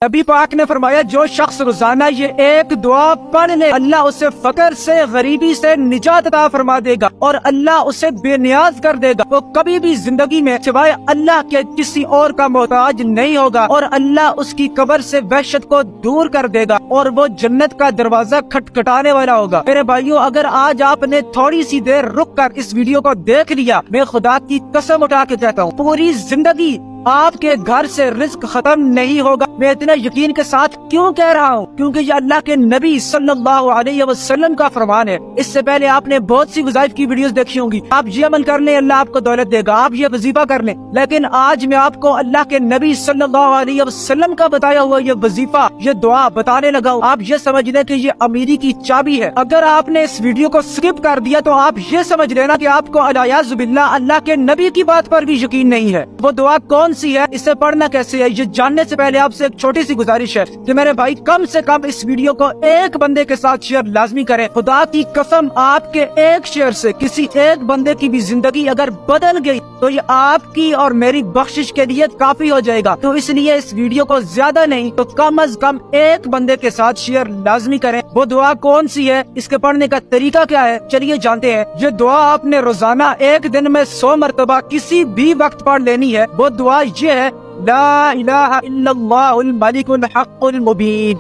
نبی پاک نے فرمایا جو شخص روزانہ یہ ایک دعا پڑھ لے اللہ اسے فقر سے غریبی سے نجات عطا فرما دے گا اور اللہ اسے بے نیاز کر دے گا۔ وہ کبھی بھی زندگی میں سوائے اللہ کے کسی اور کا محتاج نہیں ہوگا اور اللہ اس کی قبر سے وحشت کو دور کر دے گا اور وہ جنت کا دروازہ کھٹکھٹانے والا ہوگا۔ میرے بھائیوں، اگر آج آپ نے تھوڑی سی دیر رک کر اس ویڈیو کو دیکھ لیا، میں خدا کی قسم اٹھا کے کہتا ہوں پوری زندگی آپ کے گھر سے رزق ختم نہیں ہوگا۔ میں اتنا یقین کے ساتھ کیوں کہہ رہا ہوں؟ کیونکہ یہ اللہ کے نبی صلی اللہ علیہ وسلم کا فرمان ہے۔ اس سے پہلے آپ نے بہت سی وظائف کی ویڈیوز دیکھی ہوں گی، آپ یہ عمل کر لیں اللہ آپ کو دولت دے گا، آپ یہ وظیفہ کر لیں، لیکن آج میں آپ کو اللہ کے نبی صلی اللہ علیہ وسلم کا بتایا ہوا یہ وظیفہ، یہ دعا بتانے لگا ہوں۔ آپ یہ سمجھ لیں کہ یہ امیری کی چابی ہے۔ اگر آپ نے اس ویڈیو کو سکپ کر دیا تو آپ یہ سمجھ لینا کہ آپ کو الیاذ باللہ اللہ کے نبی کی بات پر بھی یقین نہیں ہے۔ وہ دعا کون سی ہے، اسے پڑھنا کیسے ہے، یہ جاننے سے پہلے آپ سے ایک چھوٹی سی گزارش ہے کہ میرے بھائی کم سے کم اس ویڈیو کو ایک بندے کے ساتھ شیئر لازمی کریں۔ خدا کی قسم آپ کے ایک شیئر سے کسی ایک بندے کی بھی زندگی اگر بدل گئی تو یہ آپ کی اور میری بخشش کے لیے کافی ہو جائے گا۔ تو اس لیے اس ویڈیو کو زیادہ نہیں تو کم از کم ایک بندے کے ساتھ شیئر لازمی کریں۔ وہ دعا کون سی ہے، اس کے پڑھنے کا طریقہ کیا ہے، چلیے جانتے ہیں۔ یہ دعا آپ نے روزانہ ایک دن میں 100 مرتبہ کسی بھی وقت پڑھ لینی ہے۔ وہ دعا یہ ہے، لا الہ الا اللہ الملک الحق المبین۔